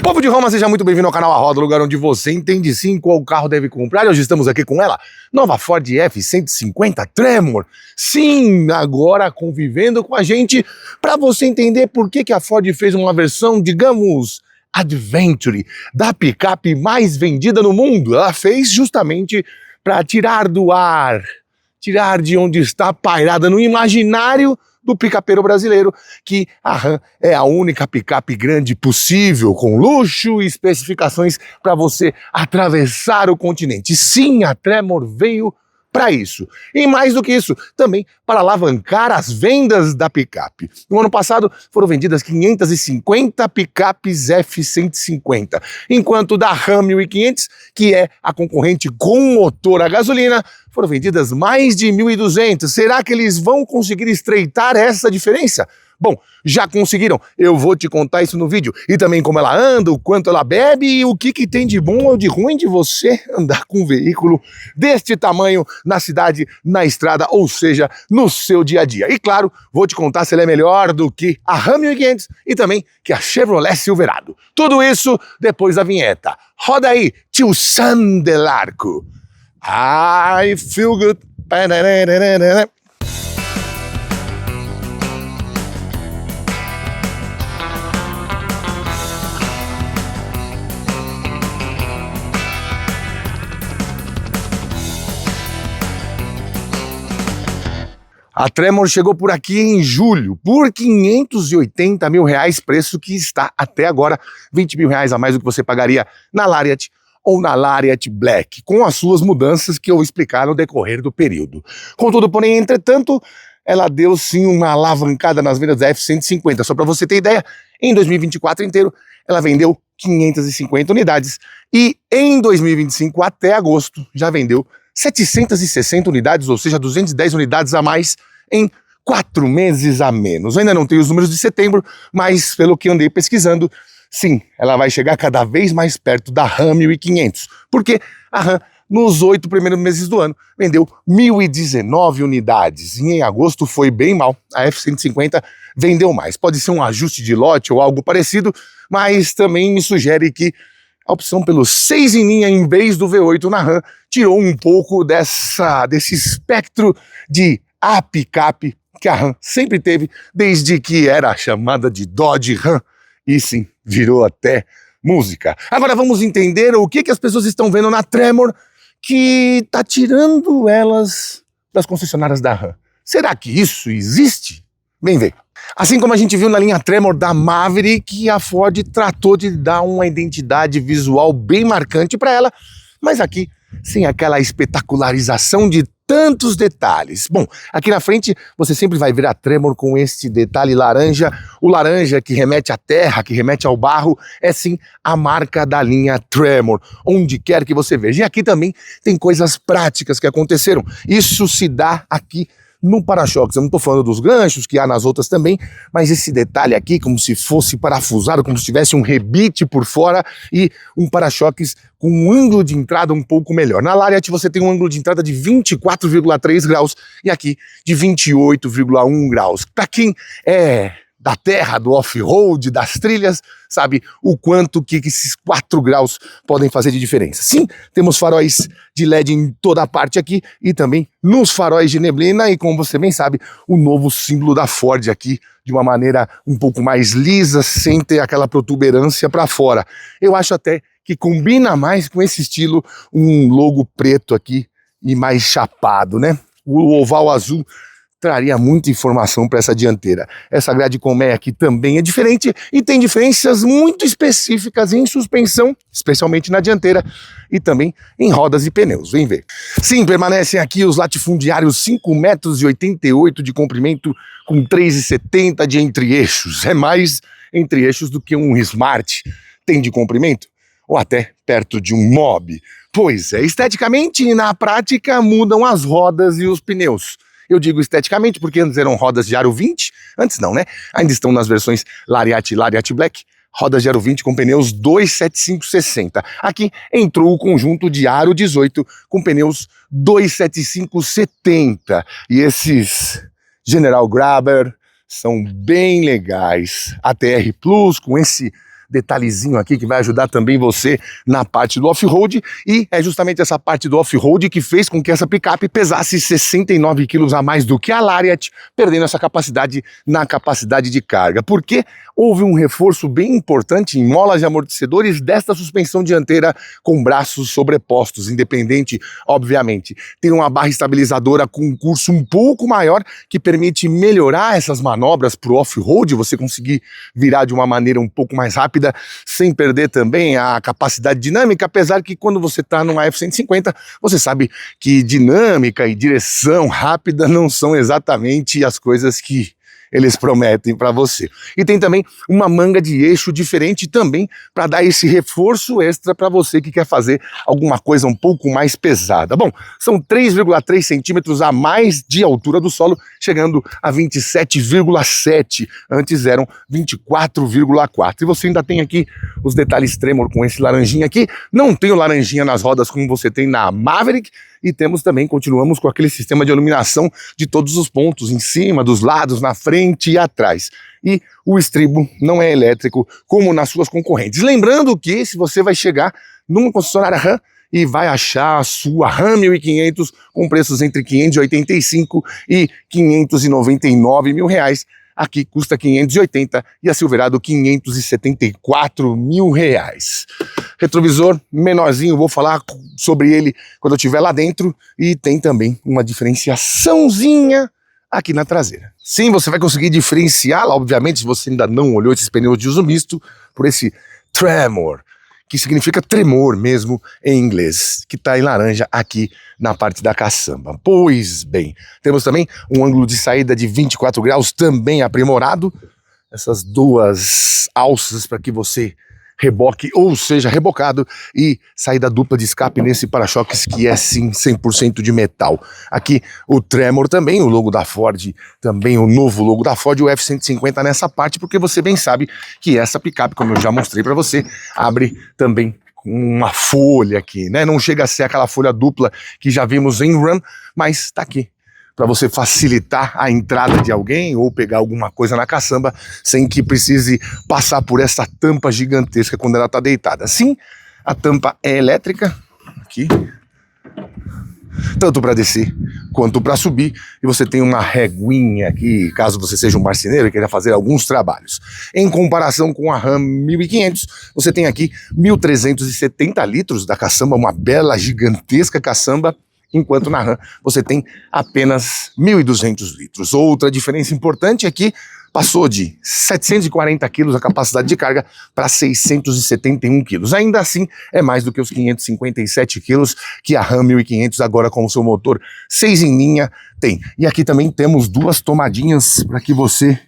Povo de Roma, seja muito bem-vindo ao canal A Roda, lugar onde você entende sim qual carro deve comprar. E hoje estamos aqui com ela, nova Ford F-150 Tremor. Sim, agora convivendo com a gente para você entender por que a Ford fez uma versão, digamos, Adventure, da picape mais vendida no mundo. Ela fez justamente para tirar do ar, tirar de onde está pairada no imaginário do picapeiro brasileiro, que a Ram é a única picape grande possível, com luxo e especificações para você atravessar o continente. Sim, a Tremor veio para isso. E mais do que isso, também para alavancar as vendas da picape. No ano passado foram vendidas 550 picapes F-150, enquanto da Ram 1500, que é a concorrente com motor a gasolina, foram vendidas mais de 1.200. Será que eles vão conseguir estreitar essa diferença? Bom, já conseguiram. Eu vou te contar isso no vídeo. E também como ela anda, o quanto ela bebe e o que tem de bom ou de ruim de você andar com um veículo deste tamanho na cidade, na estrada, ou seja, no seu dia a dia. E claro, vou te contar se ela é melhor do que a Ram 1500 e também que a Chevrolet Silverado. Tudo isso depois da vinheta. Roda aí, tio Sam Delarco. I feel good. A Tremor chegou por aqui em julho, por 580 mil reais, preço que está até agora 20 mil reais a mais do que você pagaria na Lariat ou na Lariat Black, com as suas mudanças que eu vou explicar no decorrer do período. Contudo, porém, entretanto, ela deu sim uma alavancada nas vendas da F-150. Só para você ter ideia, em 2024 inteiro, ela vendeu 550 unidades e em 2025, até agosto, já vendeu 760 unidades, ou seja, 210 unidades a mais em 4 meses a menos. Eu ainda não tenho os números de setembro, mas pelo que andei pesquisando, sim, ela vai chegar cada vez mais perto da Ram 1500, porque a Ram, nos 8 primeiros meses do ano, vendeu 1.019 unidades, e em agosto foi bem mal, a F-150 vendeu mais. Pode ser um ajuste de lote ou algo parecido, mas também me sugere que a opção pelo 6 em linha em vez do V8 na Ram tirou um pouco desse espectro de a picape que a Ram sempre teve desde que era chamada de Dodge Ram. E sim, virou até música. Agora vamos entender o que as pessoas estão vendo na Tremor que está tirando elas das concessionárias da Ram. Será que isso existe? Bem ver. Assim como a gente viu na linha Tremor da Maverick, a Ford tratou de dar uma identidade visual bem marcante para ela, mas aqui sem aquela espetacularização de tantos detalhes. Bom, aqui na frente você sempre vai ver a Tremor com este detalhe laranja. O laranja que remete à terra, que remete ao barro, é sim a marca da linha Tremor, onde quer que você veja. E aqui também tem coisas práticas que aconteceram. Isso se dá aqui no para-choques. Eu não estou falando dos ganchos que há nas outras também, mas esse detalhe aqui, como se fosse parafusado, como se tivesse um rebite por fora e um para-choques com um ângulo de entrada um pouco melhor. Na Lariat você tem um ângulo de entrada de 24,3 graus e aqui de 28,1 graus. Para quem é da terra, do off-road, das trilhas, sabe o quanto que esses 4 graus podem fazer de diferença. Sim, temos faróis de LED em toda a parte aqui e também nos faróis de neblina e, como você bem sabe, o novo símbolo da Ford aqui de uma maneira um pouco mais lisa, sem ter aquela protuberância para fora. Eu acho até que combina mais com esse estilo um logo preto aqui e mais chapado, né? O oval azul traria muita informação para essa dianteira. Essa grade colmeia aqui também é diferente e tem diferenças muito específicas em suspensão, especialmente na dianteira, e também em rodas e pneus. Vem ver. Sim, permanecem aqui os latifundiários 5,88 metros de comprimento com 3,70 de entre-eixos. É mais entre-eixos do que um Smart tem de comprimento, ou até perto de um Mob. Pois é, esteticamente e na prática mudam as rodas e os pneus. Eu digo esteticamente porque antes eram rodas de aro 20, antes não, né? Ainda estão nas versões Lariat e Lariat Black, rodas de aro 20 com pneus 275/60. Aqui entrou o conjunto de aro 18 com pneus 275/70. E esses General Grabber são bem legais. A TR Plus com esse detalhezinho aqui que vai ajudar também você na parte do off-road, e é justamente essa parte do off-road que fez com que essa picape pesasse 69 quilos a mais do que a Lariat, perdendo essa capacidade na capacidade de carga, porque houve um reforço bem importante em molas e amortecedores desta suspensão dianteira com braços sobrepostos, independente, obviamente. Tem uma barra estabilizadora com um curso um pouco maior que permite melhorar essas manobras para o off-road, você conseguir virar de uma maneira um pouco mais rápida, sem perder também a capacidade dinâmica, apesar que quando você está numa F-150, você sabe que dinâmica e direção rápida não são exatamente as coisas que eles prometem para você. E tem também uma manga de eixo diferente também para dar esse reforço extra para você que quer fazer alguma coisa um pouco mais pesada. Bom, são 3,3 centímetros a mais de altura do solo, chegando a 27,7. Antes eram 24,4. E você ainda tem aqui os detalhes Tremor com esse laranjinha aqui. Não tem o laranjinha nas rodas como você tem na Maverick. E temos também, continuamos com aquele sistema de iluminação de todos os pontos, em cima, dos lados, na frente e atrás. E o estribo não é elétrico como nas suas concorrentes. Lembrando que se você vai chegar numa concessionária Ram e vai achar a sua Ram 1500 com preços entre 585 e 599 mil reais, aqui custa 580 e a Silverado 574 mil reais. Retrovisor menorzinho, vou falar sobre ele quando eu estiver lá dentro, e tem também uma diferenciaçãozinha aqui na traseira. Sim, você vai conseguir diferenciá-la, obviamente, se você ainda não olhou esses pneus de uso misto, por esse Tremor, que significa tremor mesmo em inglês, que está em laranja aqui na parte da caçamba. Pois bem, temos também um ângulo de saída de 24 graus também aprimorado, essas duas alças para que você reboque ou seja rebocado, e saída dupla de escape nesse para-choques que é sim 100% de metal. Aqui o Tremor também, o logo da Ford, também o novo logo da Ford, o F-150 nessa parte, porque você bem sabe que essa picape, como eu já mostrei para você, abre também uma folha aqui, né? Não chega a ser aquela folha dupla que já vimos em Ram, mas tá aqui para você facilitar a entrada de alguém ou pegar alguma coisa na caçamba sem que precise passar por essa tampa gigantesca quando ela está deitada. Sim, a tampa é elétrica, aqui, tanto para descer quanto para subir, e você tem uma reguinha aqui, caso você seja um marceneiro e queira fazer alguns trabalhos. Em comparação com a Ram 1500, você tem aqui 1.370 litros da caçamba, uma bela, gigantesca caçamba, enquanto na Ram você tem apenas 1.200 litros. Outra diferença importante é que passou de 740 quilos a capacidade de carga para 671 quilos. Ainda assim, é mais do que os 557 quilos que a Ram 1500, agora com o seu motor 6 em linha, tem. E aqui também temos duas tomadinhas para que você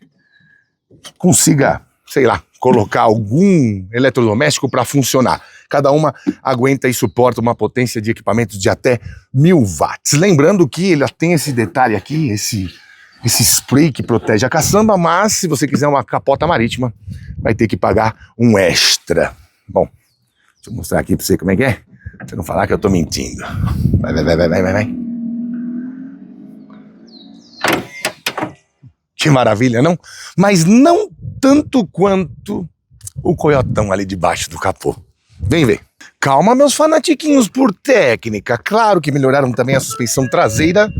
consiga, sei lá, colocar algum eletrodoméstico para funcionar. Cada uma aguenta e suporta uma potência de equipamentos de até 1.000 watts. Lembrando que ele tem esse detalhe aqui, esse spray que protege a caçamba, mas se você quiser uma capota marítima, vai ter que pagar um extra. Bom, deixa eu mostrar aqui para você como é que é, pra você não falar que eu tô mentindo. Vai. Que maravilha, não? Mas não tanto quanto o coiotão ali debaixo do capô. Vem ver. Calma, meus fanatiquinhos por técnica. Claro que melhoraram também a suspensão traseira.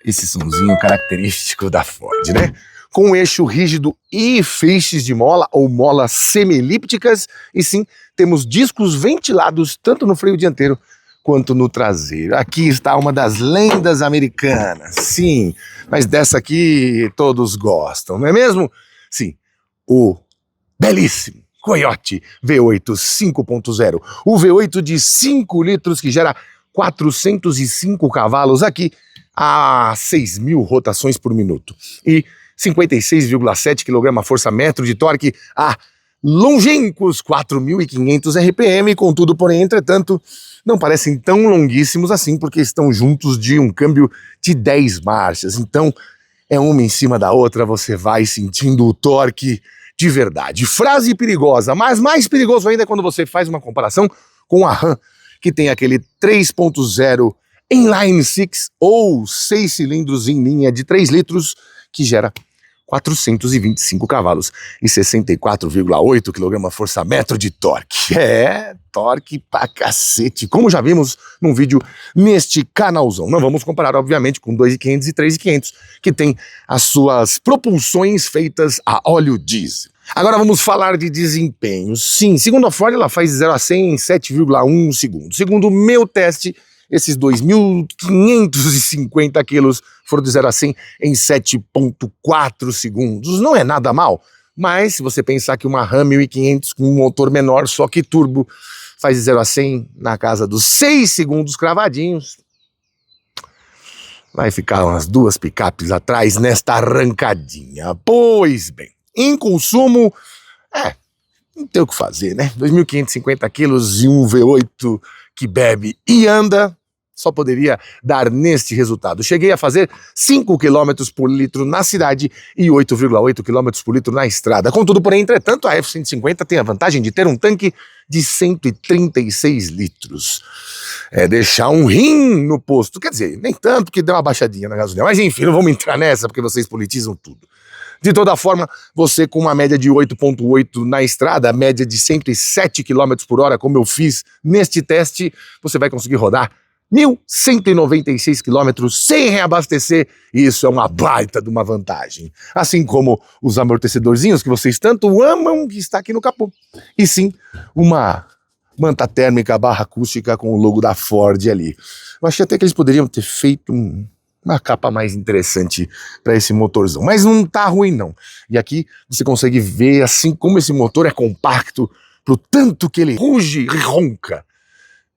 Esse sonzinho característico da Ford, né? Com eixo rígido e feixes de mola ou molas semi-elípticas. E sim, temos discos ventilados tanto no freio dianteiro quanto no traseiro. Aqui está uma das lendas americanas. Sim, mas dessa aqui todos gostam, não é mesmo? Sim, o belíssimo Coyote V8 5.0. O V8 de 5 litros que gera 405 cavalos aqui a 6.000 rotações por minuto. E 56,7 kgfm de torque a longínquos 4.500 RPM. Contudo, porém, entretanto, não parecem tão longuíssimos assim, porque estão juntos de um câmbio de 10 marchas. Então, é uma em cima da outra, você vai sentindo o torque de verdade. Frase perigosa, mas mais perigoso ainda é quando você faz uma comparação com a Ram, que tem aquele 3.0 inline six ou 6 cilindros em linha de 3 litros, que gera 425 cavalos e 64,8 kgfm de torque. Torque pra cacete, como já vimos num vídeo neste canalzão. Não vamos comparar, obviamente, com 2.500 e 3.500, que tem as suas propulsões feitas a óleo diesel. Agora vamos falar de desempenho. Sim, segundo a Ford, ela faz 0 a 100 em 7,1 segundos. Segundo o meu teste, esses 2.550 quilos foram de 0 a 100 em 7,4 segundos. Não é nada mal, mas se você pensar que uma Ram 1500 com um motor menor, só que turbo, faz de 0 a 100 na casa dos 6 segundos cravadinhos, vai ficar umas 2 picapes atrás nesta arrancadinha. Pois bem, em consumo, não tem o que fazer, né? 2.550 quilos e um V8 que bebe e anda, só poderia dar neste resultado. Cheguei a fazer 5 km por litro na cidade e 8,8 km por litro na estrada. Contudo, porém, entretanto, a F-150 tem a vantagem de ter um tanque de 136 litros. É deixar um rim no posto. Quer dizer, nem tanto, que deu uma baixadinha na gasolina. Mas enfim, não vamos entrar nessa, porque vocês politizam tudo. De toda forma, você com uma média de 8,8 na estrada, a média de 107 km por hora, como eu fiz neste teste, você vai conseguir rodar 1.196 quilômetros sem reabastecer, e isso é uma baita de uma vantagem. Assim como os amortecedorzinhos que vocês tanto amam, que está aqui no capô. E sim, uma manta térmica barra acústica com o logo da Ford ali. Eu achei até que eles poderiam ter feito uma capa mais interessante para esse motorzão, mas não tá ruim não. E aqui você consegue ver assim como esse motor é compacto, pro tanto que ele ruge e ronca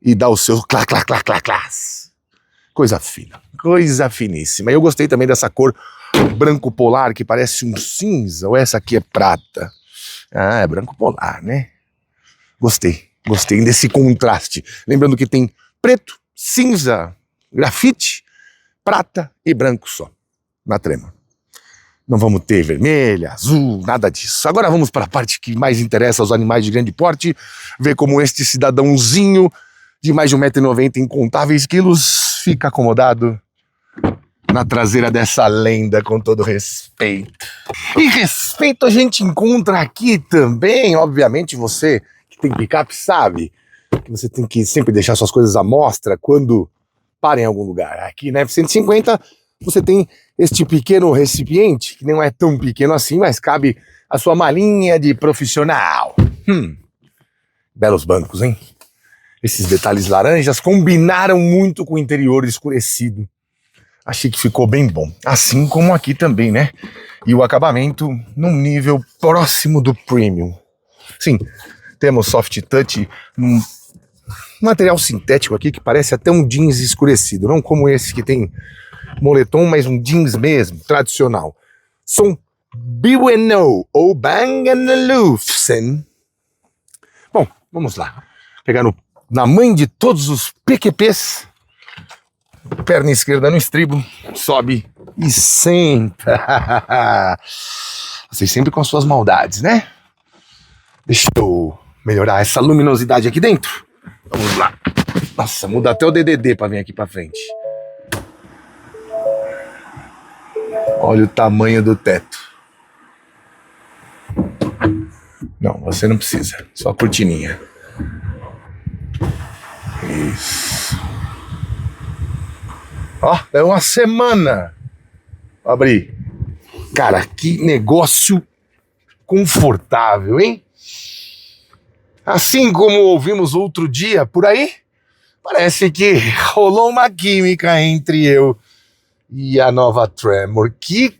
e dá o seu clá, clá, clá, clá, clás. Coisa fina, coisa finíssima. Eu gostei também dessa cor branco polar que parece um cinza, ou essa aqui é prata? Ah, é branco polar, né? Gostei desse contraste. Lembrando que tem preto, cinza, grafite, prata e branco só, na Tremor. Não vamos ter vermelha, azul, nada disso. Agora vamos para a parte que mais interessa aos animais de grande porte, ver como este cidadãozinho de mais de 1,90 m, incontáveis quilos, fica acomodado na traseira dessa lenda, com todo respeito. E respeito a gente encontra aqui também, obviamente você que tem picape sabe que você tem que sempre deixar suas coisas à mostra quando para em algum lugar. Aqui na F-150 você tem este pequeno recipiente, que não é tão pequeno assim, mas cabe a sua malinha de profissional. Belos bancos, hein? Esses detalhes laranjas combinaram muito com o interior escurecido. Achei que ficou bem bom. Assim como aqui também, né? E o acabamento num nível próximo do premium. Sim, temos soft touch, material sintético aqui que parece até um jeans escurecido, não como esse que tem moletom, mas um jeans mesmo, tradicional. Som Bueno ou Bang & Olufsen. Bom, vamos lá. Pegar na mãe de todos os PQPs, perna esquerda no estribo, sobe e senta. Vocês sempre com as suas maldades, né? Deixa eu melhorar essa luminosidade aqui dentro. Vamos lá. Nossa, muda até o DDD pra vir aqui pra frente. Olha o tamanho do teto. Não, você não precisa. Só a cortininha. Isso. Ó, é uma semana. Abri. Cara, que negócio confortável, hein? Assim como ouvimos outro dia por aí, parece que rolou uma química entre eu e a nova Tremor. Que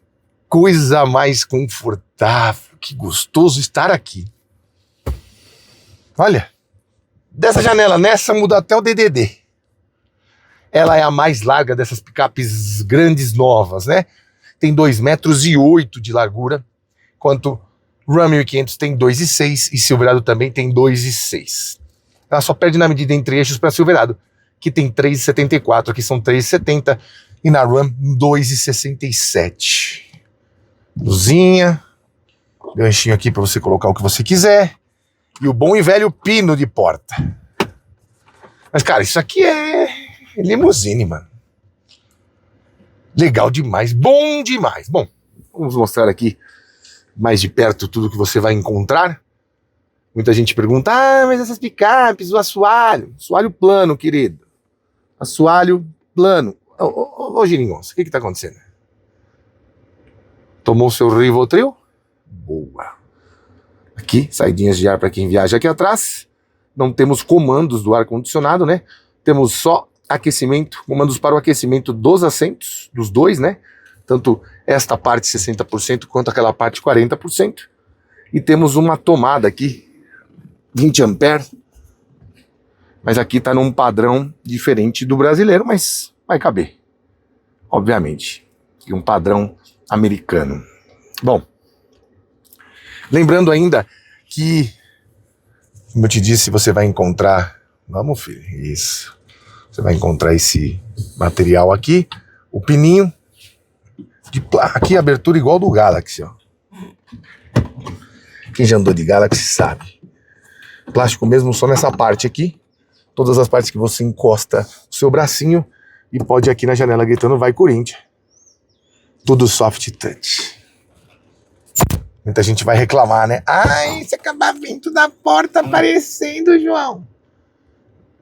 coisa mais confortável, que gostoso estar aqui. Olha, dessa janela nessa muda até o DDD. Ela é a mais larga dessas picapes grandes novas, né? Tem 2,8 metros de largura, enquanto Ram 1500 tem 2,6 e Silverado também tem 2,6. Ela só perde na medida entre eixos para Silverado, que tem 3,74, aqui são 3,70 e na Ram 2,67. Luzinha, ganchinho aqui para você colocar o que você quiser e o bom e velho pino de porta. Mas cara, isso aqui é limusine, mano. Legal demais, bom demais. Bom, vamos mostrar aqui mais de perto tudo que você vai encontrar. Muita gente pergunta, mas essas picapes, o assoalho plano, querido. Assoalho plano. Ô, Geringonça, o que tá acontecendo? Tomou seu Rivotril? Boa. Aqui, saidinhas de ar para quem viaja aqui atrás. Não temos comandos do ar-condicionado, né? Temos só aquecimento, comandos para o aquecimento dos assentos, dos dois, né? Tanto esta parte 60% quanto aquela parte 40%. E temos uma tomada aqui, 20 amperes. Mas aqui está num padrão diferente do brasileiro, mas vai caber, obviamente. E um padrão americano. Bom, lembrando ainda que, como eu te disse, você vai encontrar... Vamos, filho, isso. Você vai encontrar esse material aqui, o pininho. Aqui a abertura igual do Galaxy, ó. Quem já andou de Galaxy sabe. Plástico mesmo só nessa parte aqui. Todas as partes que você encosta o seu bracinho e pode ir aqui na janela gritando vai Corinthians. Tudo soft touch. Muita gente vai reclamar, né? Ai, esse acabamento da porta aparecendo, João.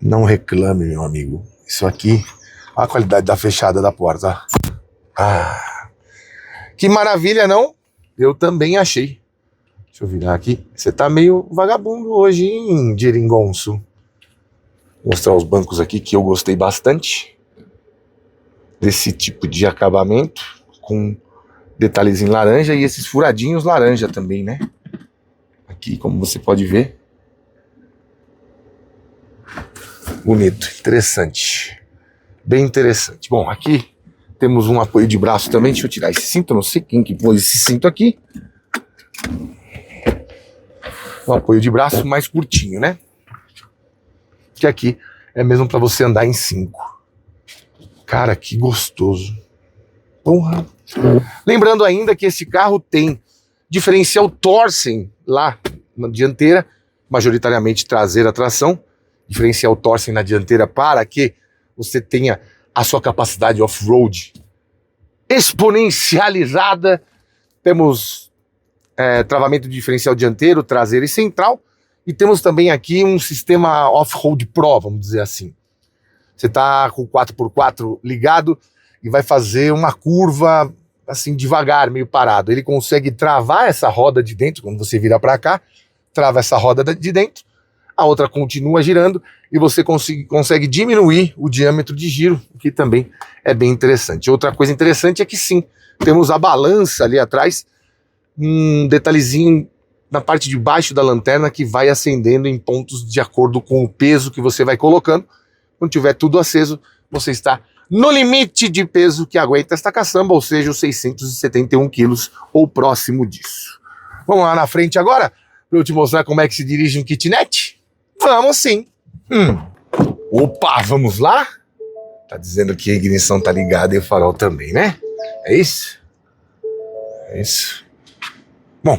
Não reclame, meu amigo. Isso aqui, olha a qualidade da fechada da porta. Ah, que maravilha, não? Eu também achei. Deixa eu virar aqui. Você tá meio vagabundo hoje, hein, Geringonço? Vou mostrar os bancos aqui que eu gostei bastante. Desse tipo de acabamento, com detalhes em laranja e esses furadinhos laranja também, né? Aqui, como você pode ver. Bonito, interessante. Bem interessante. Bom, aqui temos um apoio de braço também. Deixa eu tirar esse cinto, não sei quem que pôs esse cinto aqui. Um apoio de braço mais curtinho, né? Que aqui é mesmo para você andar em 5. Cara, que gostoso. Porra. Lembrando ainda que esse carro tem diferencial Torsen lá na dianteira, majoritariamente traseira tração. Diferencial Torsen na dianteira para que você tenha a sua capacidade off-road exponencializada. Temos travamento de diferencial dianteiro, traseiro e central. E temos também aqui um sistema off-road pro, vamos dizer assim. Você está com o 4x4 ligado e vai fazer uma curva assim devagar, meio parado. Ele consegue travar essa roda de dentro, quando você vira para cá, trava essa roda de dentro, a outra continua girando e você consegue diminuir o diâmetro de giro, o que também é bem interessante. Outra coisa interessante é que sim, temos a balança ali atrás, um detalhezinho na parte de baixo da lanterna que vai acendendo em pontos de acordo com o peso que você vai colocando. Quando tiver tudo aceso, você está no limite de peso que aguenta esta caçamba, ou seja, os 671 quilos ou próximo disso. Vamos lá na frente agora, para eu te mostrar como é que se dirige um kitnet? Vamos sim. Opa, vamos lá? Tá dizendo que a ignição tá ligada e o farol também, né? É isso? É isso. Bom,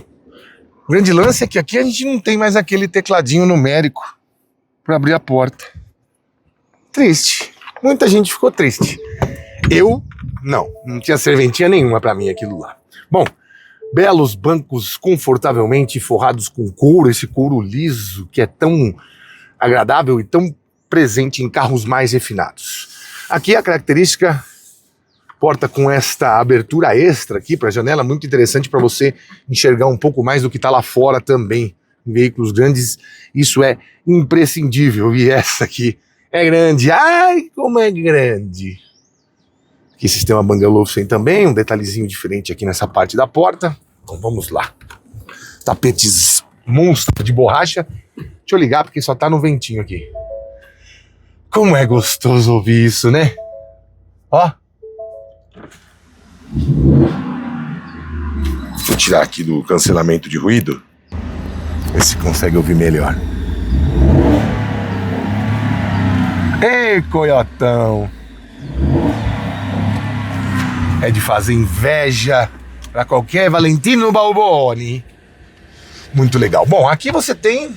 o grande lance é que aqui a gente não tem mais aquele tecladinho numérico para abrir a porta. Triste. Muita gente ficou triste. Eu, não tinha serventia nenhuma para mim aquilo lá. Bom, belos bancos confortavelmente forrados com couro, esse couro liso que é tão agradável e tão presente em carros mais refinados. Aqui a característica, porta com esta abertura extra aqui para a janela, muito interessante para você enxergar um pouco mais do que está lá fora também. Em veículos grandes isso é imprescindível. E essa aqui é grande. Ai, como é grande. Aqui sistema Bang & Olufsen também, um detalhezinho diferente aqui nessa parte da porta. Então vamos lá. Tapetes monstro de borracha. Deixa eu ligar porque só tá no ventinho aqui. Como é gostoso ouvir isso, né? Ó. Deixa eu tirar aqui do cancelamento de ruído. Ver se consegue ouvir melhor. Ei, coiotão! É de fazer inveja para qualquer Valentino Balboni. Muito legal. Bom, aqui você tem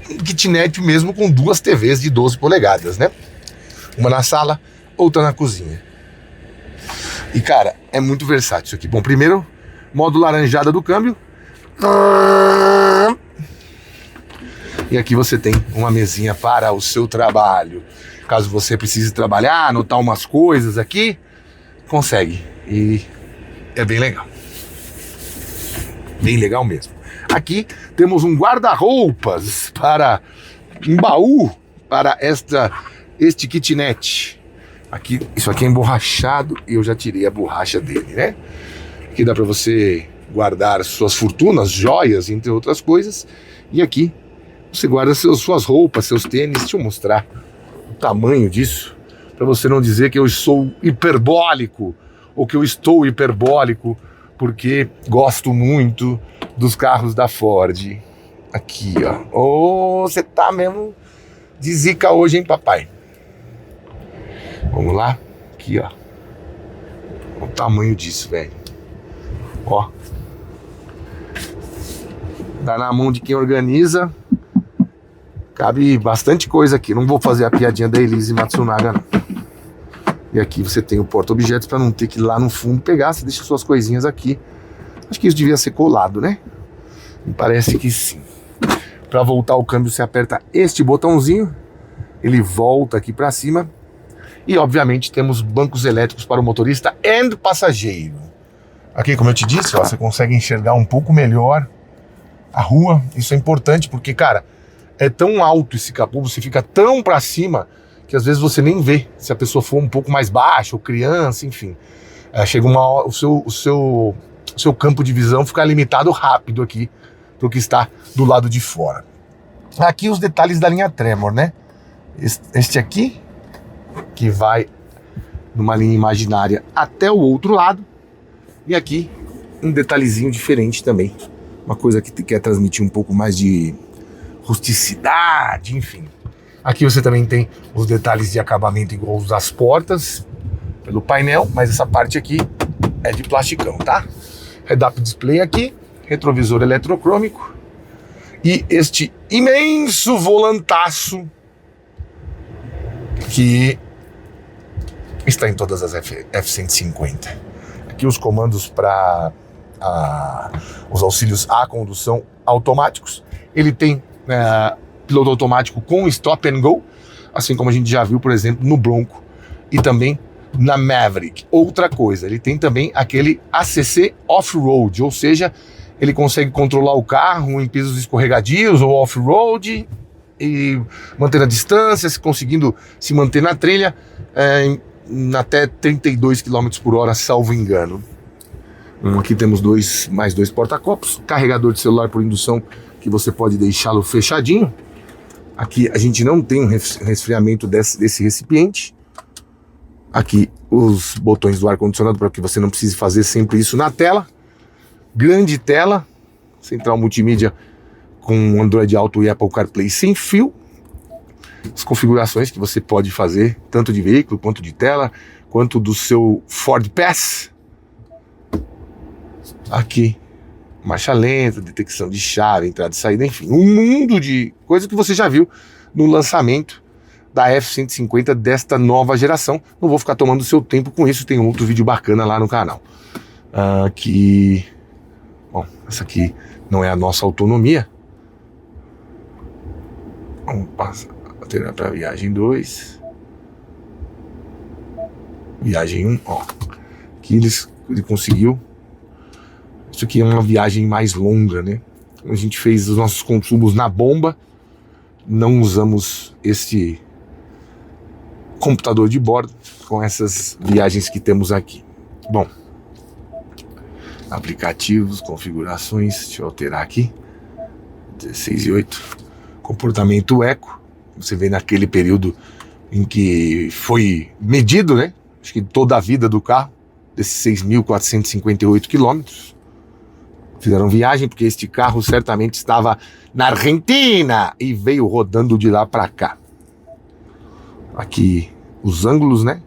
um kitnet mesmo com duas TVs de 12 polegadas, né? Uma na sala, outra na cozinha. E, cara, é muito versátil isso aqui. Bom, primeiro, modo laranjada do câmbio. E aqui você tem uma mesinha para o seu trabalho. Caso você precise trabalhar, anotar umas coisas aqui, consegue. E é bem legal. Bem legal mesmo. Aqui temos um guarda-roupas para um baú para este kitnet. Aqui, isso aqui é emborrachado e eu já tirei a borracha dele, né? Aqui dá para você guardar suas fortunas, joias, entre outras coisas. E aqui você guarda suas roupas, seus tênis. Deixa eu mostrar o tamanho disso, para você não dizer que eu sou hiperbólico ou que eu estou hiperbólico porque gosto muito dos carros da Ford. Aqui, ó. Ô, você tá mesmo de zica hoje, hein, papai? Vamos lá. Aqui, ó. Olha o tamanho disso, velho. Ó. Dá na mão de quem organiza. Cabe bastante coisa aqui. Não vou fazer a piadinha da Elise Matsunaga, não. E aqui você tem o porta-objetos para não ter que ir lá no fundo pegar. Você deixa suas coisinhas aqui. Acho que isso devia ser colado, né? Me parece que sim. Para voltar o câmbio, você aperta este botãozinho. Ele volta aqui para cima. E, obviamente, temos bancos elétricos para o motorista e passageiro. Aqui, como eu te disse, ó, você consegue enxergar um pouco melhor a rua. Isso é importante porque, cara, é tão alto esse capô, você fica tão para cima que às vezes você nem vê se a pessoa for um pouco mais baixa ou criança, enfim. Chega uma hora, o seu campo de visão fica limitado rápido aqui para o que está do lado de fora. Aqui os detalhes da linha Tremor, né? Este aqui, que vai numa linha imaginária até o outro lado. E aqui um detalhezinho diferente também. Uma coisa que quer transmitir um pouco mais de rusticidade, enfim. Aqui você também tem os detalhes de acabamento igual os das portas, pelo painel, mas essa parte aqui é de plasticão, tá? Head-up display aqui, retrovisor eletrocrômico e este imenso volantaço que está em todas as F-150. Aqui os comandos para os auxílios à condução automáticos. Ele tem piloto automático com stop and go, assim como a gente já viu, por exemplo, no Bronco e também na Maverick. Outra coisa, ele tem também aquele ACC off-road, ou seja, ele consegue controlar o carro em pisos escorregadios ou off-road e manter a distância, conseguindo se manter na trilha até 32 km por hora, salvo engano. Aqui temos mais dois porta-copos, carregador de celular por indução que você pode deixá-lo fechadinho. Aqui a gente não tem um resfriamento desse recipiente. Aqui os botões do ar-condicionado para que você não precise fazer sempre isso na tela. Grande tela, central multimídia com Android Auto e Apple CarPlay sem fio. As configurações que você pode fazer, tanto de veículo, quanto de tela, quanto do seu Ford Pass. Aqui, marcha lenta, detecção de chave, entrada e saída, enfim. Um mundo de coisas que você já viu no lançamento da F-150 desta nova geração. Não vou ficar tomando seu tempo com isso, tem um outro vídeo bacana lá no canal. Aqui... Bom, essa aqui não é a nossa autonomia. Vamos passar para viagem 2. Viagem 1, ó. Aqui ele conseguiu. Isso aqui é uma viagem mais longa, né? A gente fez os nossos consumos na bomba. Não usamos este computador de bordo com essas viagens que temos aqui. Bom, aplicativos, configurações, deixa eu alterar aqui, 16 e 8, comportamento eco, você vê naquele período em que foi medido, né, acho que toda a vida do carro, desses 6.458 quilômetros, fizeram viagem porque este carro certamente estava na Argentina e veio rodando de lá para cá. Aqui os ângulos, né,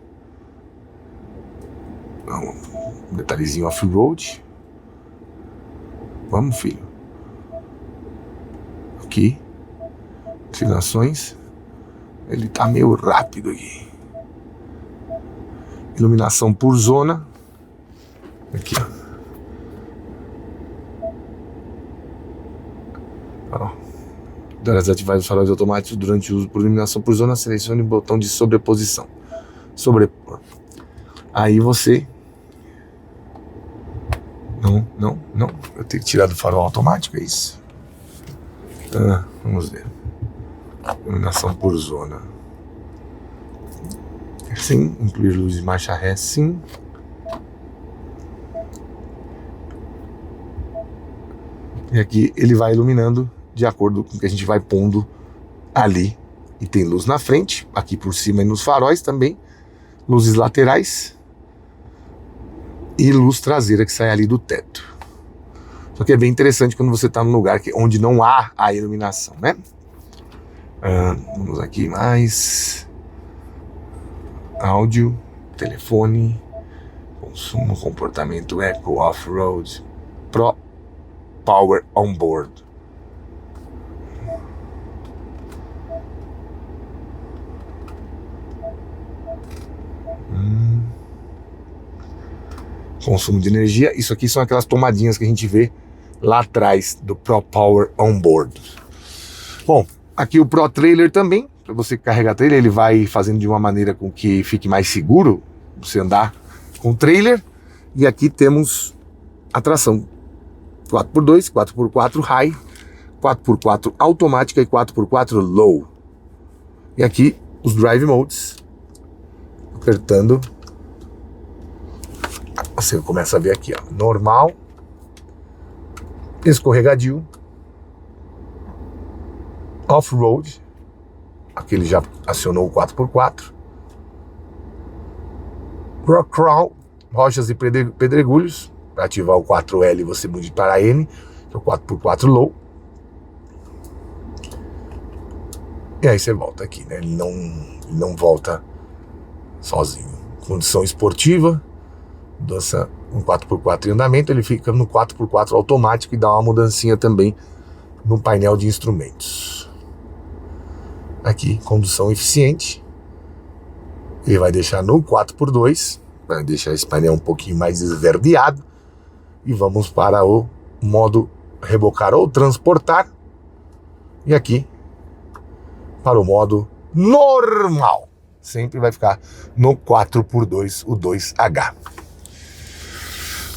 um detalhezinho off-road. Vamos, filho. Aqui. Configurações. Ele tá meio rápido aqui. Iluminação por zona. Aqui, ó. Para desativar os faróis automáticos durante o uso por iluminação por zona, selecione o botão de sobreposição. Sobrepor. Aí você... Não. Eu tenho que tirar do farol automático, é isso? Vamos ver. Iluminação por zona. Sim, incluir luz de marcha ré, sim. E aqui ele vai iluminando de acordo com o que a gente vai pondo ali. E tem luz na frente, aqui por cima e nos faróis também. Luzes laterais. E luz traseira que sai ali do teto. Só que é bem interessante quando você está num lugar onde não há a iluminação, né? Vamos aqui mais... Áudio, telefone, consumo, comportamento, eco, off-road, Pro Power Onboard. Consumo de energia, isso aqui são aquelas tomadinhas que a gente vê lá atrás do Pro Power Onboard. Bom, aqui o Pro Trailer também, para você carregar trailer, ele vai fazendo de uma maneira com que fique mais seguro você andar com o trailer. E aqui temos a tração 4x2, 4x4 High, 4x4 automática e 4x4 Low. E aqui os Drive Modes, apertando, você começa a ver aqui, ó, normal, escorregadio, off-road, aqui ele já acionou o 4x4, rock crawl, rochas e pedregulhos, para ativar o 4L você mude para N, que é o 4x4 low, e aí você volta aqui, né? Ele não volta sozinho. Condição esportiva, dança um 4x4 em andamento, ele fica no 4x4 automático e dá uma mudancinha também no painel de instrumentos. Aqui, condução eficiente, ele vai deixar no 4x2, vai deixar esse painel um pouquinho mais esverdeado, e vamos para o modo rebocar ou transportar, e aqui para o modo normal, sempre vai ficar no 4x2, o 2H.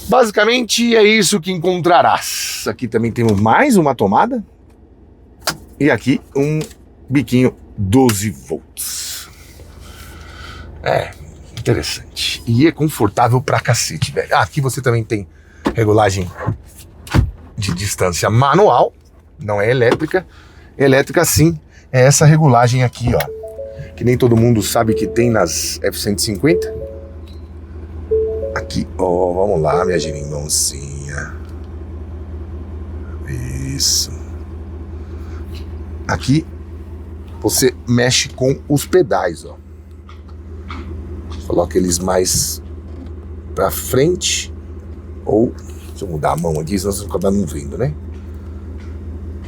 Basicamente é isso que encontrarás. Aqui também temos mais uma tomada. E aqui um biquinho 12 volts. É, interessante. E é confortável pra cacete, velho. Aqui você também tem regulagem de distância manual. Não é elétrica. Elétrica sim, é essa regulagem aqui, ó. Que nem todo mundo sabe que tem nas F-150. Aqui, ó, vamos lá, minha geringoncinha. Isso. Aqui você mexe com os pedais, ó. Coloca eles mais pra frente. Ou, deixa eu mudar a mão aqui, senão vocês vão acabar não vendo, né?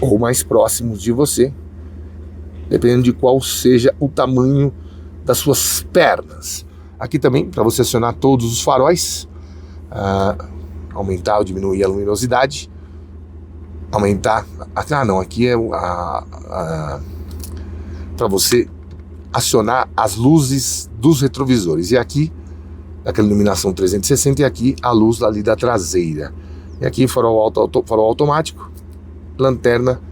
Ou mais próximos de você. Dependendo de qual seja o tamanho das suas pernas. Aqui também, para você acionar todos os faróis, aumentar ou diminuir a luminosidade, aumentar, aqui é para você acionar as luzes dos retrovisores, e aqui, aquela iluminação 360, e aqui a luz ali da traseira, e aqui farol automático, lanterna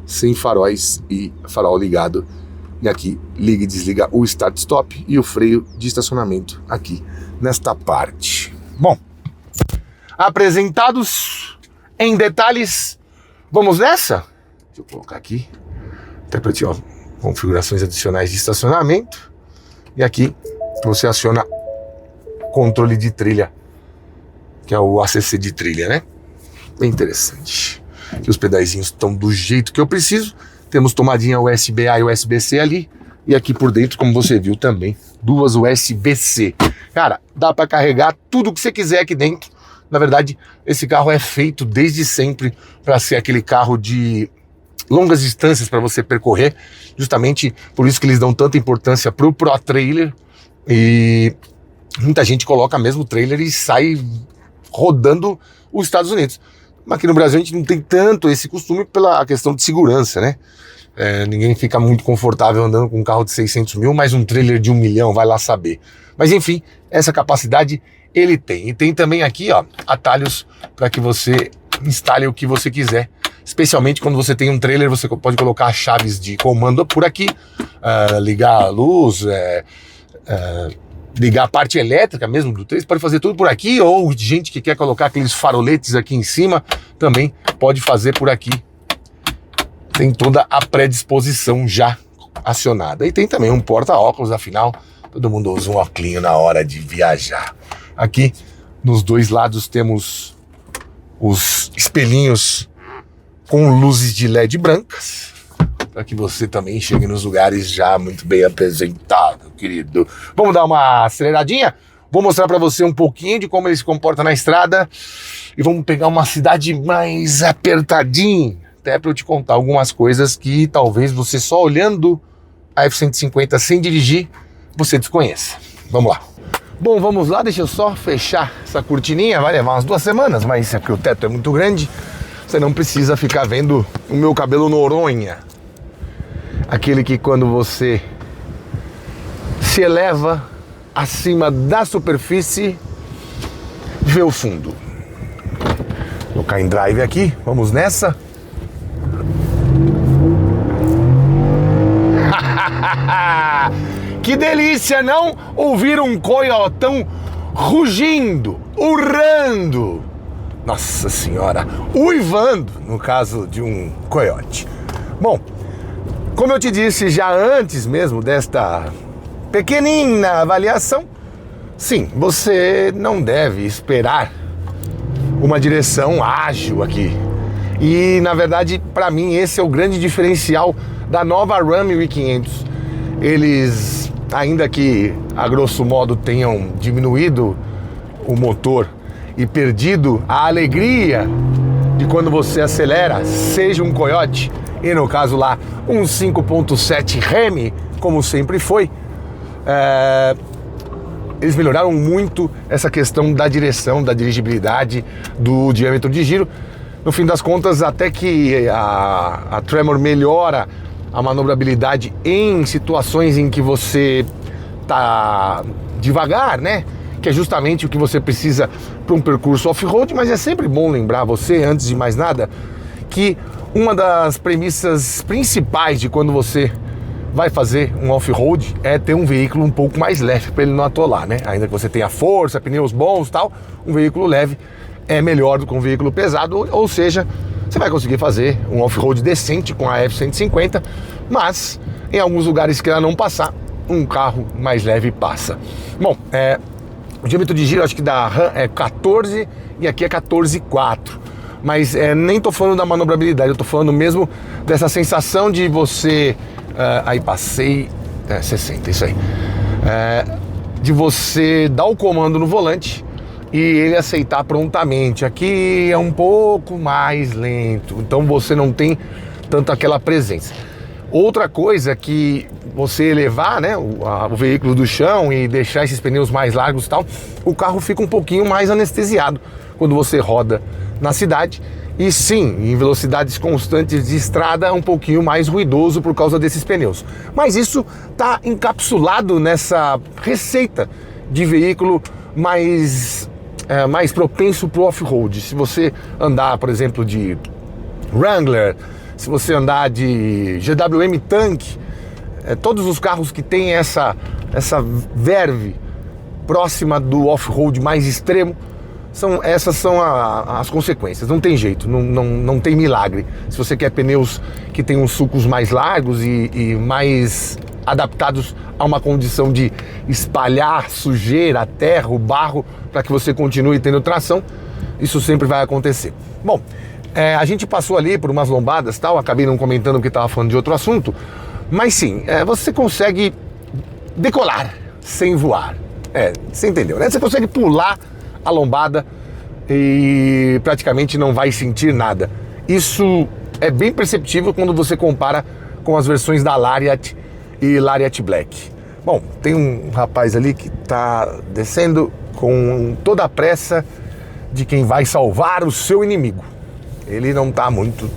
sem faróis e farol ligado. E aqui liga e desliga o start-stop e o freio de estacionamento aqui nesta parte. Bom, apresentados em detalhes, vamos nessa? Deixa eu colocar aqui, até para ti, ó, configurações adicionais de estacionamento. E aqui você aciona controle de trilha, que é o ACC de trilha, né? Bem interessante. Aqui os pedaizinhos estão do jeito que eu preciso. Temos tomadinha USB-A e USB-C ali. E aqui por dentro, como você viu também, duas USB-C. Cara, dá para carregar tudo que você quiser aqui dentro. Na verdade, esse carro é feito desde sempre para ser aquele carro de longas distâncias para você percorrer. Justamente por isso que eles dão tanta importância pro Pro Trailer. E muita gente coloca mesmo o trailer e sai rodando os Estados Unidos. Mas aqui no Brasil a gente não tem tanto esse costume pela questão de segurança, né? Ninguém fica muito confortável andando com um carro de 600 mil, mas um trailer de 1 milhão, vai lá saber. Mas enfim, essa capacidade ele tem. E tem também aqui, ó, atalhos para que você instale o que você quiser. Especialmente quando você tem um trailer, você pode colocar chaves de comando por aqui, ligar a luz, ligar a parte elétrica mesmo do trailer, pode fazer tudo por aqui, ou gente que quer colocar aqueles faroletes aqui em cima, também pode fazer por aqui. Tem toda a predisposição já acionada. E tem também um porta-óculos, afinal, todo mundo usa um óculos na hora de viajar. Aqui, nos dois lados, temos os espelhinhos com luzes de LED brancas, para que você também chegue nos lugares já muito bem apresentado, querido. Vamos dar uma aceleradinha? Vou mostrar para você um pouquinho de como ele se comporta na estrada e vamos pegar uma cidade mais apertadinha, até para eu te contar algumas coisas que talvez você só olhando a F-150 sem dirigir, você desconheça. Vamos lá. Bom, vamos lá, deixa eu só fechar essa cortininha, vai levar umas 2 semanas, mas é porque o teto é muito grande, você não precisa ficar vendo o meu cabelo Noronha. Aquele que quando você se eleva acima da superfície, vê o fundo. Vou colocar em drive aqui, vamos nessa. Que delícia, não? Ouvir um coiotão rugindo, urrando. Nossa senhora, uivando, no caso de um coiote. Bom, como eu te disse já antes mesmo desta pequenina avaliação, sim, você não deve esperar uma direção ágil aqui. E, na verdade, para mim, esse é o grande diferencial da nova Ram 1500. Eles, ainda que a grosso modo tenham diminuído o motor e perdido a alegria de quando você acelera, seja um Coyote, e no caso lá, um 5.7 Hemi, como sempre foi, eles melhoraram muito essa questão da direção, da dirigibilidade, do diâmetro de giro. No fim das contas, até que a Tremor melhora a manobrabilidade em situações em que você tá devagar, né? Que é justamente o que você precisa para um percurso off-road, mas é sempre bom lembrar você, antes de mais nada, que uma das premissas principais de quando você vai fazer um off-road é ter um veículo um pouco mais leve para ele não atolar, né? Ainda que você tenha força, pneus bons e tal, um veículo leve é melhor do que um veículo pesado, ou seja, você vai conseguir fazer um off-road decente com a F-150, mas em alguns lugares que ela não passar, um carro mais leve passa. Bom, o diâmetro de giro acho que da Ram é 14 e aqui é 14,4, mas nem tô falando da manobrabilidade, eu tô falando mesmo dessa sensação de você, aí passei 60, isso aí, de você dar o comando no volante e ele aceitar prontamente. Aqui é um pouco mais lento, então você não tem tanto aquela presença. Outra coisa que você elevar, né, o veículo do chão e deixar esses pneus mais largos e tal, o carro fica um pouquinho mais anestesiado quando você roda na cidade. E sim, em velocidades constantes de estrada, um pouquinho mais ruidoso por causa desses pneus. Mas isso está encapsulado nessa receita de veículo mais propenso para o off-road. Se você andar, por exemplo, de Wrangler, se você andar de GWM Tank, todos os carros que têm essa verve próxima do off-road mais extremo, essas são as consequências. Não tem jeito, não tem milagre. Se você quer pneus que tenham sulcos mais largos e mais adaptados a uma condição de espalhar sujeira, a terra, o barro, para que você continue tendo tração, isso sempre vai acontecer. Bom, a gente passou ali por umas lombadas, tal, acabei não comentando porque estava falando de outro assunto, mas sim, você consegue decolar sem voar. Você entendeu, né? Você consegue pular a lombada e praticamente não vai sentir nada. Isso é bem perceptível quando você compara com as versões da Lariat e Lariat Black. Bom, tem um rapaz ali que está descendo com toda a pressa de quem vai salvar o seu inimigo. Ele não está muito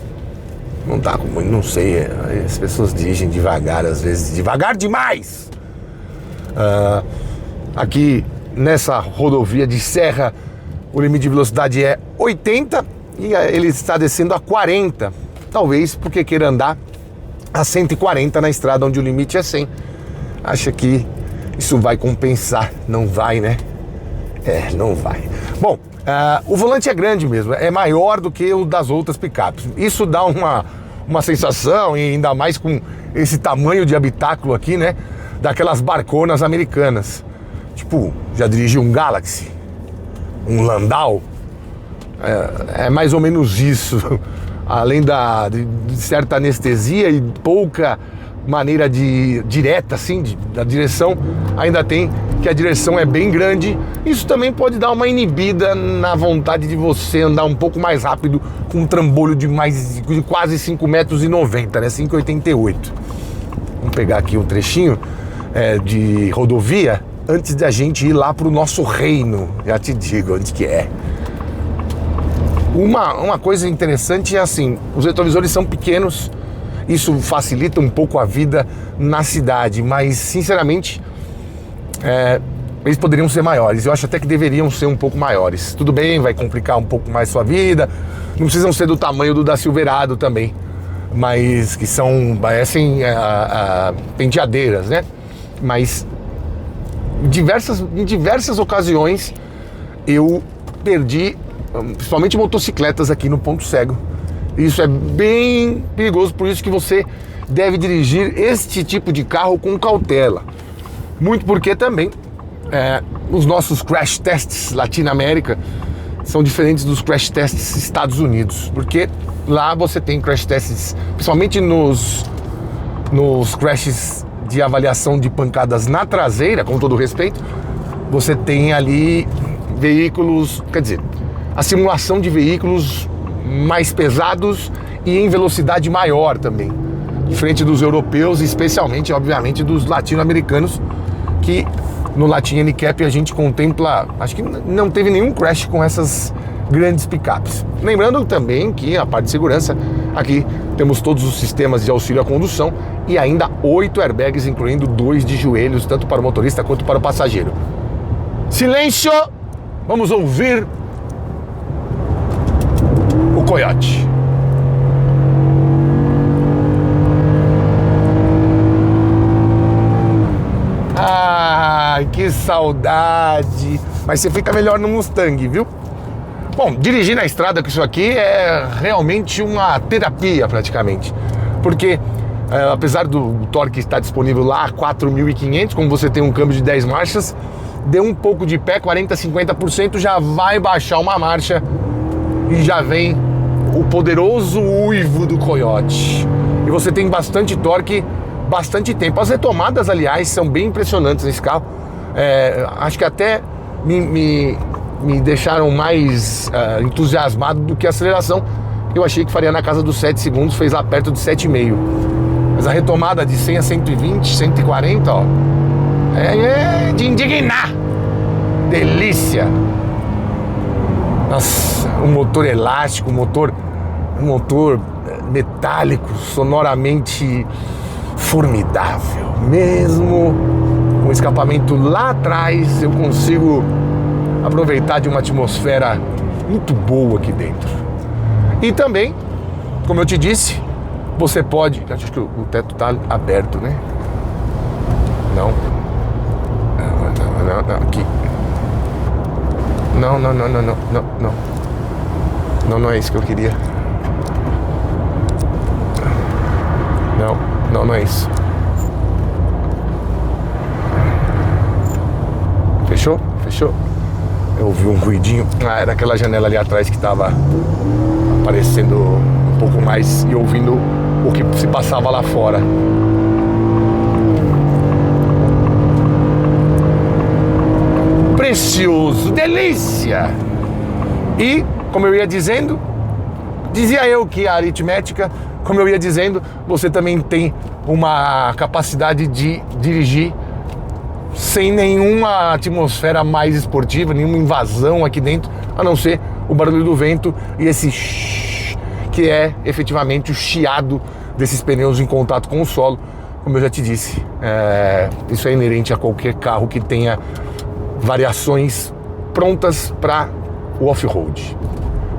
Não tá com muito, não sei, as pessoas dirigem devagar, às vezes devagar demais. Aqui nessa rodovia de serra, o limite de velocidade é 80 e ele está descendo a 40, talvez porque queira andar a 140 na estrada onde o limite é 100. Acha que isso vai compensar? Não vai, né? Não vai. Bom, o volante é grande mesmo, é maior do que o das outras picapes. Isso dá uma sensação, e ainda mais com esse tamanho de habitáculo aqui, né? Daquelas barconas americanas. Tipo, já dirigiu um Galaxy? Um Landau? É mais ou menos isso. Além de certa anestesia e pouca maneira direta, assim, da direção, ainda tem que a direção é bem grande. Isso também pode dar uma inibida na vontade de você andar um pouco mais rápido com um trambolho de quase 5,90 metros, né? 5,88. Vamos pegar aqui um trechinho de rodovia antes da gente ir lá pro nosso reino. Já te digo onde que é. Uma coisa interessante é assim, os retrovisores são pequenos, isso facilita um pouco a vida na cidade, mas sinceramente eles poderiam ser maiores. Eu acho até que deveriam ser um pouco maiores. Tudo bem, vai complicar um pouco mais sua vida, não precisam ser do tamanho do da Silverado também, mas que parecem penteadeiras, né? Mas em diversas ocasiões eu perdi, principalmente motocicletas aqui no ponto cego. Isso é bem perigoso, por isso que você deve dirigir este tipo de carro com cautela. Muito porque também os nossos crash tests Latinoamérica são diferentes dos crash tests Estados Unidos, porque lá você tem crash tests, principalmente nos crashes de avaliação de pancadas na traseira, com todo respeito, você tem ali veículos, quer dizer, a simulação de veículos mais pesados e em velocidade maior também, diferente dos europeus, especialmente, obviamente, dos latino-americanos, que no Latin NCAP a gente contempla, acho que não teve nenhum crash com essas grandes picapes. Lembrando também que a parte de segurança, aqui temos todos os sistemas de auxílio à condução e ainda 8 airbags, incluindo 2 de joelhos, tanto para o motorista quanto para o passageiro. Silêncio! Vamos ouvir o Coyote. Ai, que saudade! Mas você fica melhor no Mustang, viu? Bom, dirigir na estrada com isso aqui é realmente uma terapia praticamente, porque apesar do torque estar disponível lá a 4.500, como você tem um câmbio de 10 marchas, deu um pouco de pé, 40, 50%, já vai baixar uma marcha e já vem o poderoso uivo do Coyote. E você tem bastante torque, bastante tempo. As retomadas, aliás, são bem impressionantes nesse carro. Acho que até me deixaram mais entusiasmado do que a aceleração. Eu achei que faria na casa dos 7 segundos, fez lá perto de 7,5. Mas a retomada de 100 a 120, 140, ó, é de indignar. Delícia. Nossa, um motor elástico, um motor metálico, sonoramente formidável. Mesmo com o escapamento lá atrás, eu consigo aproveitar de uma atmosfera muito boa aqui dentro. E também, como eu te disse, você pode... Acho que o teto está aberto, né? Não, aqui. Não. Não é isso que eu queria. Não é isso. Fechou? Eu ouvi um ruidinho. Era aquela janela ali atrás que estava aparecendo um pouco mais e ouvindo o que se passava lá fora. Precioso, delícia! E, como eu ia dizendo, dizia eu que a aritmética, como eu ia dizendo, você também tem uma capacidade de dirigir sem nenhuma atmosfera mais esportiva, nenhuma invasão aqui dentro, a não ser o barulho do vento e esse shhh, que é efetivamente o chiado desses pneus em contato com o solo. Como eu já te disse, isso é inerente a qualquer carro que tenha variações prontas para o off-road.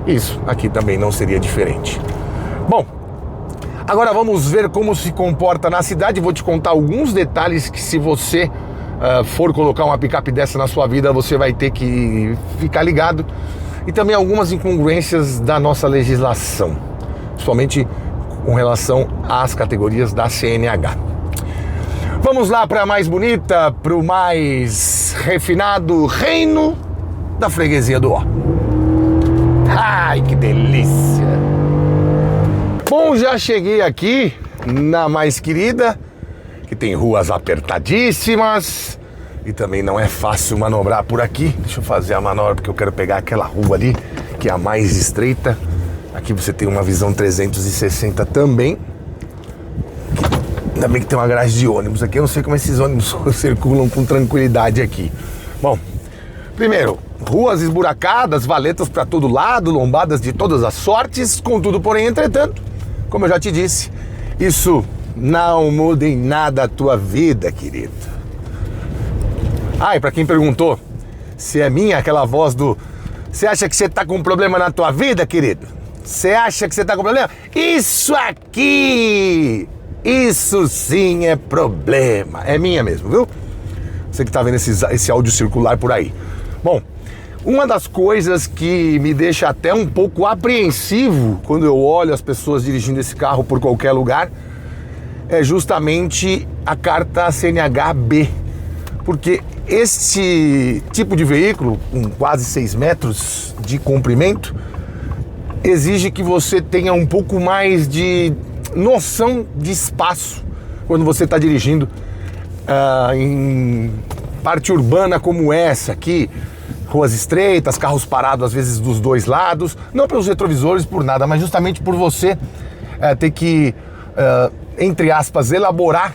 Isso aqui também não seria diferente. Bom, agora vamos ver como se comporta na cidade. Vou te contar alguns detalhes que, se você for colocar uma picape dessa na sua vida, você vai ter que ficar ligado. E também algumas incongruências da nossa legislação, principalmente com relação às categorias da CNH. Vamos lá para a mais bonita, para o mais refinado reino da freguesia do Ó. Ai, que delícia! Bom, já cheguei aqui na mais querida, que tem ruas apertadíssimas e também não é fácil manobrar por aqui. Deixa eu fazer a manobra porque eu quero pegar aquela rua ali, que é a mais estreita. Aqui você tem uma visão 360 também. Ainda bem que tem uma garagem de ônibus aqui. Eu não sei como esses ônibus circulam com tranquilidade aqui. Bom, primeiro, ruas esburacadas, valetas para todo lado, lombadas de todas as sortes. Contudo, porém, entretanto, como eu já te disse, isso não muda em nada a tua vida, querido. Ah, e para quem perguntou se é minha aquela voz do... Você acha que você tá com um problema na tua vida, querido? Você acha que você tá com problema? Isso aqui! Isso sim é problema. É minha mesmo, viu? Você que tá vendo esse áudio circular por aí. Bom, uma das coisas que me deixa até um pouco apreensivo quando eu olho as pessoas dirigindo esse carro por qualquer lugar é justamente a carta CNH-B. Porque esse tipo de veículo, com quase 6 metros de comprimento, exige que você tenha um pouco mais de noção de espaço quando você está dirigindo em parte urbana como essa aqui, ruas estreitas, carros parados às vezes dos dois lados, não pelos retrovisores, por nada, mas justamente por você ter que, entre aspas, elaborar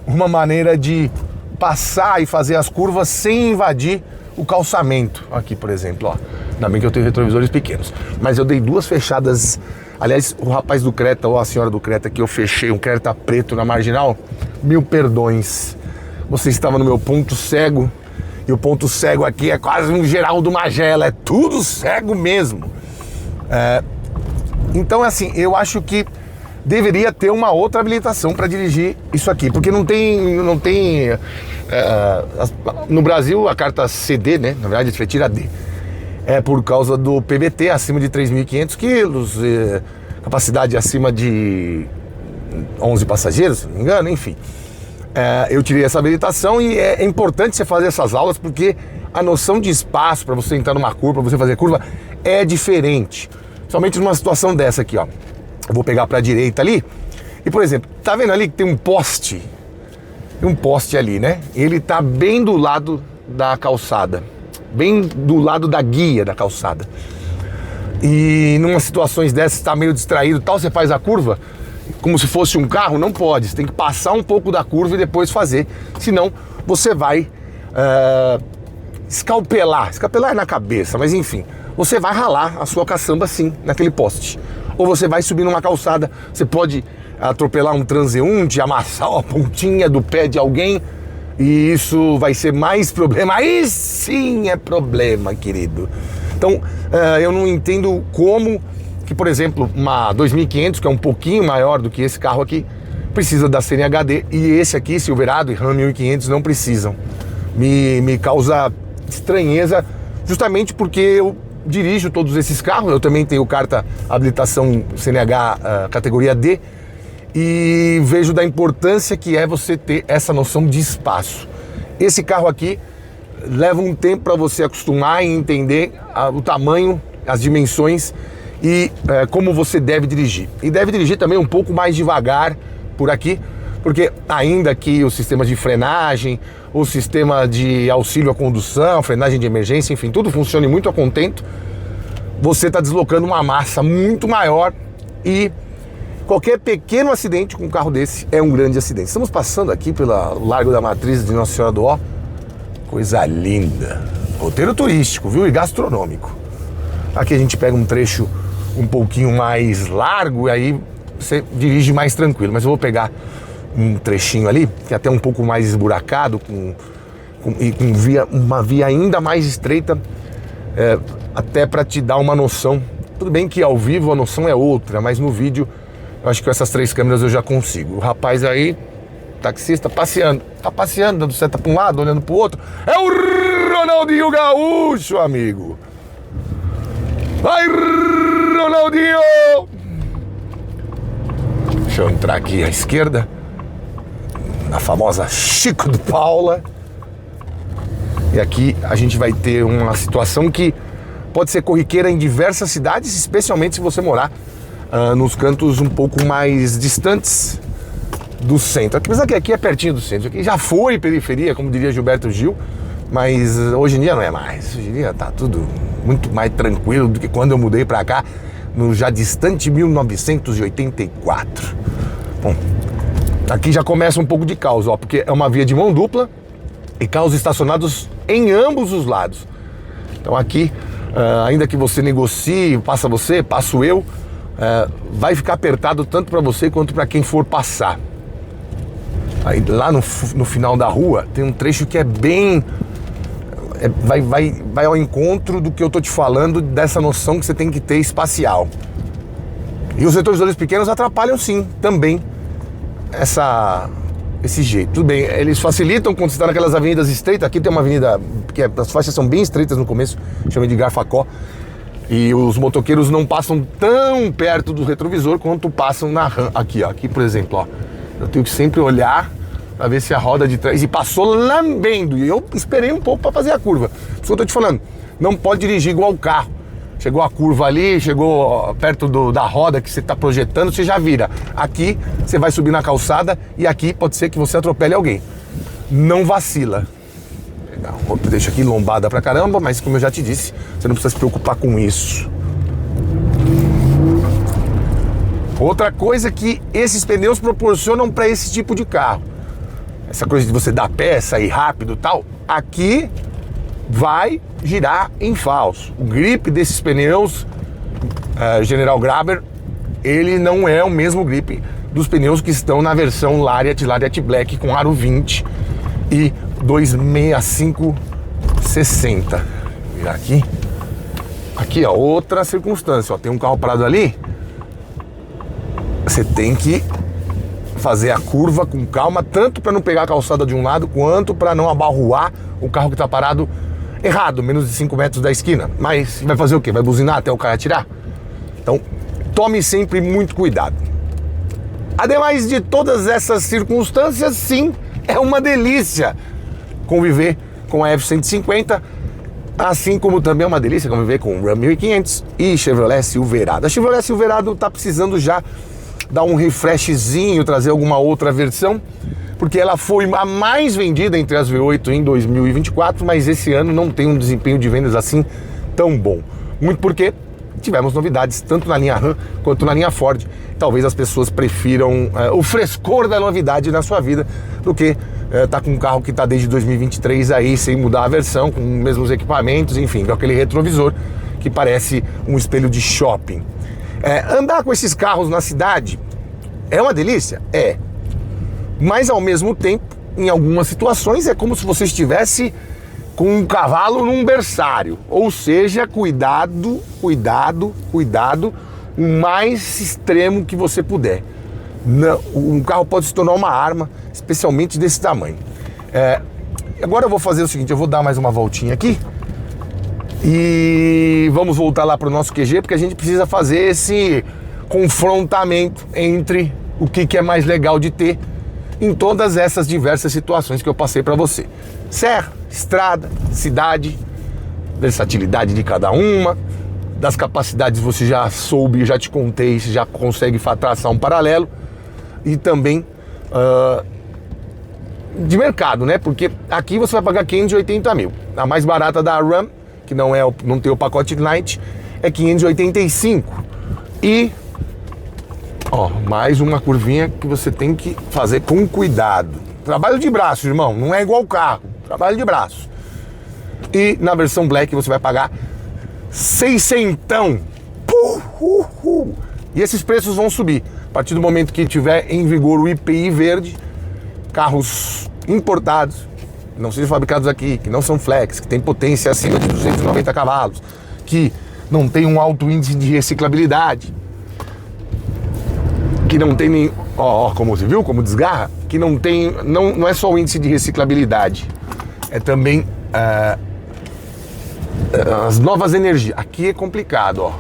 uma maneira de passar e fazer as curvas sem invadir o calçamento. Aqui, por exemplo, ó. Ainda bem que eu tenho retrovisores pequenos, mas eu dei 2 fechadas. Aliás, o rapaz do Creta ou a senhora do Creta que eu fechei um Creta preto na marginal, mil perdões. Você estava no meu ponto cego, e o ponto cego aqui é quase um Geraldo Magela, é tudo cego mesmo. Então, assim, eu acho que deveria ter uma outra habilitação para dirigir isso aqui, porque não tem no Brasil a carta CD, né? Na verdade, retira D. É por causa do PBT acima de 3.500 quilos, capacidade acima de 11 passageiros, se não me engano, enfim. Eu tirei essa habilitação e é importante você fazer essas aulas porque a noção de espaço para você entrar numa curva, para você fazer curva, é diferente. Somente numa situação dessa aqui, ó. Eu vou pegar para a direita ali e, por exemplo, tá vendo ali que tem um poste? Tem um poste ali, né? Ele tá bem do lado da calçada, bem do lado da guia da calçada. E numa situações dessas, tá meio distraído, tal, você faz a curva como se fosse um carro, não pode. Você tem que passar um pouco da curva e depois fazer, senão você vai escalpelar é na cabeça, mas enfim, você vai ralar a sua caçamba assim, naquele poste. Ou você vai subir numa calçada, você pode atropelar um transeunte, amassar a pontinha do pé de alguém, e isso vai ser mais problema. Aí sim é problema, querido. Então, eu não entendo como que, por exemplo, uma 2500, que é um pouquinho maior do que esse carro aqui, precisa da CNHD, e esse aqui, Silverado e Ram 1500, não precisam. Me causa estranheza, justamente porque eu dirijo todos esses carros. Eu também tenho carta habilitação CNH categoria D, e vejo da importância que é você ter essa noção de espaço. Esse carro aqui leva um tempo para você acostumar e entender o tamanho, as dimensões e como você deve dirigir. E deve dirigir também um pouco mais devagar por aqui, porque ainda que o sistema de frenagem, o sistema de auxílio à condução, frenagem de emergência, enfim, tudo funcione muito a contento, você está deslocando uma massa muito maior e qualquer pequeno acidente com um carro desse é um grande acidente. Estamos passando aqui pelo Largo da Matriz de Nossa Senhora do Ó. Coisa linda. Roteiro turístico, viu? E gastronômico. Aqui a gente pega um trecho um pouquinho mais largo, e aí você dirige mais tranquilo. Mas eu vou pegar um trechinho ali, que é até um pouco mais esburacado, com uma via ainda mais estreita, até para te dar uma noção. Tudo bem que ao vivo a noção é outra, mas no vídeo eu acho que com essas 3 câmeras eu já consigo. O rapaz aí, taxista, passeando, tá passeando, dando seta para um lado, olhando para o outro. É o Ronaldinho Gaúcho, amigo. Vai, Ronaldinho! Deixa eu entrar aqui à esquerda, na famosa Chico de Paula. E aqui a gente vai ter uma situação que pode ser corriqueira em diversas cidades, especialmente se você morar nos cantos um pouco mais distantes do centro. Apesar que aqui é pertinho do centro, aqui já foi periferia, como diria Gilberto Gil, mas hoje em dia não é mais. Hoje em dia tá tudo muito mais tranquilo do que quando eu mudei para cá, no já distante 1984. Bom, aqui já começa um pouco de caos, ó, porque é uma via de mão dupla e carros estacionados em ambos os lados. Então aqui, ainda que você negocie, passa você, passo eu, vai ficar apertado tanto para você quanto para quem for passar. Aí, lá no final da rua tem um trecho que é bem... vai ao encontro do que eu tô te falando, dessa noção que você tem que ter espacial. E os retrovisores pequenos atrapalham sim, também, esse jeito. Tudo bem, eles facilitam quando você está naquelas avenidas estreitas. Aqui tem uma avenida que as faixas são bem estreitas no começo, chama de Garfacó, e os motoqueiros não passam tão perto do retrovisor quanto passam na RAM. Aqui, ó, aqui por exemplo, ó, eu tenho que sempre olhar para ver se a roda de trás, e passou lambendo, e eu esperei um pouco para fazer a curva. Por isso que eu tô te falando, não pode dirigir igual o carro. Chegou a curva ali, chegou perto da roda que você está projetando, você já vira. Aqui você vai subir na calçada e aqui pode ser que você atropele alguém. Não vacila. Legal. Deixa aqui lombada pra caramba, mas como eu já te disse, você não precisa se preocupar com isso. Outra coisa que esses pneus proporcionam para esse tipo de carro, essa coisa de você dar pé, sair rápido e tal, aqui vai girar em falso. O grip desses pneus General Grabber, ele não é o mesmo grip dos pneus que estão na versão Lariat Black com aro 20 e 265/60. Vou virar aqui. Aqui, ó, outra circunstância, ó, tem um carro parado ali. Você tem que fazer a curva com calma, tanto para não pegar a calçada de um lado, quanto para não abarroar o carro que está parado errado, menos de 5 metros da esquina. Mas vai fazer o quê? Vai buzinar até o cara atirar? Então, tome sempre muito cuidado. Ademais de todas essas circunstâncias, sim, é uma delícia conviver com a F-150, assim como também é uma delícia conviver com o Ram 1500 e Chevrolet Silverado. A Chevrolet Silverado está precisando já dar um refreshzinho, trazer alguma outra versão, porque ela foi a mais vendida entre as V8 em 2024, mas esse ano não tem um desempenho de vendas assim tão bom. Muito porque tivemos novidades tanto na linha Ram quanto na linha Ford. Talvez as pessoas prefiram o frescor da novidade na sua vida do que tá com um carro que está desde 2023 aí, sem mudar a versão, com os mesmos equipamentos, enfim, com aquele retrovisor que parece um espelho de shopping. Andar com esses carros na cidade é uma delícia? É. Mas ao mesmo tempo, em algumas situações, é como se você estivesse com um cavalo num berçário. Ou seja, cuidado, cuidado, cuidado, o mais extremo que você puder. Não, um carro pode se tornar uma arma, especialmente desse tamanho. Agora eu vou fazer o seguinte, eu vou dar mais uma voltinha aqui e vamos voltar lá para o nosso QG, porque a gente precisa fazer esse confrontamento entre o que é mais legal de ter em todas essas diversas situações que eu passei para você. Serra, estrada, cidade, versatilidade de cada uma, das capacidades você já soube, já te contei, você já consegue traçar um paralelo, e também de mercado, né? Porque aqui você vai pagar 580 mil. A mais barata da Ram, que não tem o pacote Night, é 585. E ó, mais uma curvinha que você tem que fazer com cuidado. Trabalho de braço, irmão, não é igual carro. Trabalho de braço. E na versão Black você vai pagar 600. E esses preços vão subir a partir do momento que tiver em vigor o IPI verde, carros importados, que não sejam fabricados aqui, que não são flex, que tem potência acima de 290 cavalos, que não tem um alto índice de reciclabilidade, que não tem nem... como você viu, como desgarra? Que não tem... Não é só o índice de reciclabilidade, é também as novas energias. Aqui é complicado,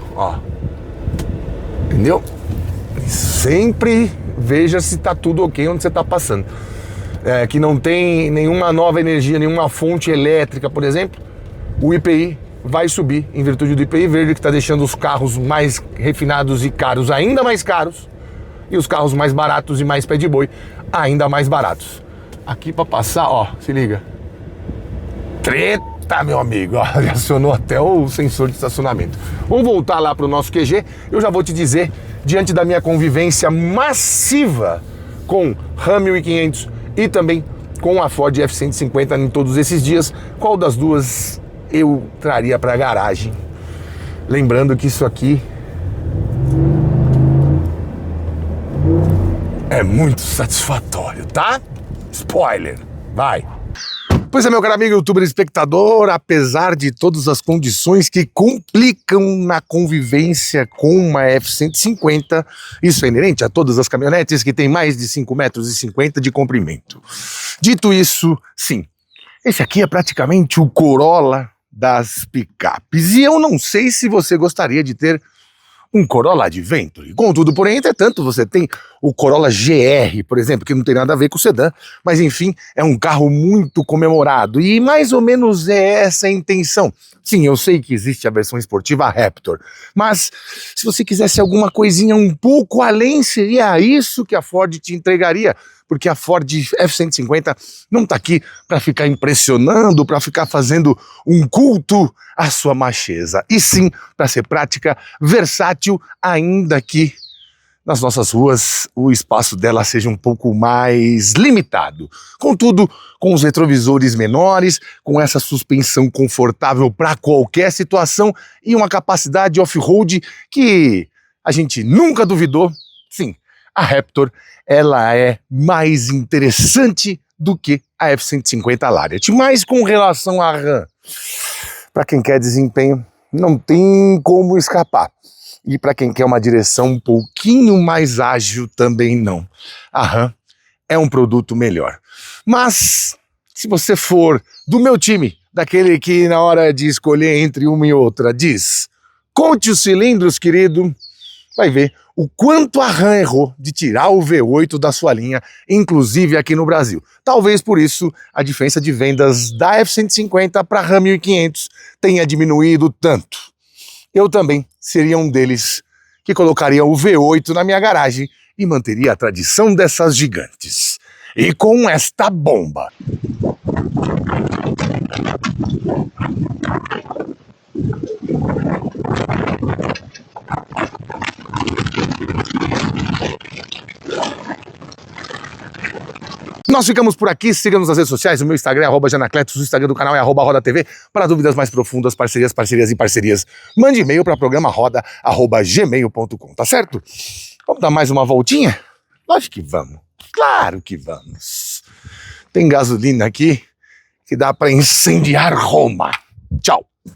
entendeu? Sempre veja se está tudo ok onde você está passando. Que não tem nenhuma nova energia, nenhuma fonte elétrica, por exemplo, o IPI vai subir em virtude do IPI verde, que está deixando os carros mais refinados e caros ainda mais caros, e os carros mais baratos e mais pé de boi ainda mais baratos. Aqui para passar, se liga. Treta, meu amigo, acionou até o sensor de estacionamento. Vamos voltar lá para o nosso QG. Eu já vou te dizer, diante da minha convivência massiva com Ram 1500 e também com a Ford F-150 em todos esses dias, qual das duas eu traria para a garagem. Lembrando que isso aqui é muito satisfatório, tá? Spoiler, vai! Pois é, meu caro amigo youtuber espectador, apesar de todas as condições que complicam na convivência com uma F-150, isso é inerente a todas as caminhonetes que têm mais de 5,50 metros de comprimento. Dito isso, sim, esse aqui é praticamente o Corolla das picapes, e eu não sei se você gostaria de ter um Corolla Adventure. Contudo, porém, entretanto, você tem o Corolla GR, por exemplo, que não tem nada a ver com o sedã, mas enfim, é um carro muito comemorado e mais ou menos é essa a intenção. Sim, eu sei que existe a versão esportiva a Raptor, mas se você quisesse alguma coisinha um pouco além, seria isso que a Ford te entregaria, porque a Ford F-150 não está aqui para ficar impressionando, para ficar fazendo um culto à sua macheza, e sim para ser prática, versátil, ainda que nas nossas ruas o espaço dela seja um pouco mais limitado. Contudo, com os retrovisores menores, com essa suspensão confortável para qualquer situação e uma capacidade off-road que a gente nunca duvidou, sim, a Raptor, ela é mais interessante do que a F-150 Lariat. Mas com relação à Ram, para quem quer desempenho, não tem como escapar. E para quem quer uma direção um pouquinho mais ágil, também não. A Ram é um produto melhor. Mas, se você for do meu time, daquele que na hora de escolher entre uma e outra diz: conte os cilindros, querido, vai ver o quanto a Ram errou de tirar o V8 da sua linha, inclusive aqui no Brasil. Talvez por isso a diferença de vendas da F-150 para a Ram 1500 tenha diminuído tanto. Eu também seria um deles que colocaria o V8 na minha garagem e manteria a tradição dessas gigantes. E com esta bomba. Nós ficamos por aqui, siga-nos nas redes sociais, o meu Instagram é @janacletos, o Instagram do canal é @rodatv. Para dúvidas mais profundas, parcerias e parcerias, mande e-mail para programaroda@gmail.com, tá certo? Vamos dar mais uma voltinha? Lógico que vamos, claro que vamos. Tem gasolina aqui que dá para incendiar Roma. Tchau.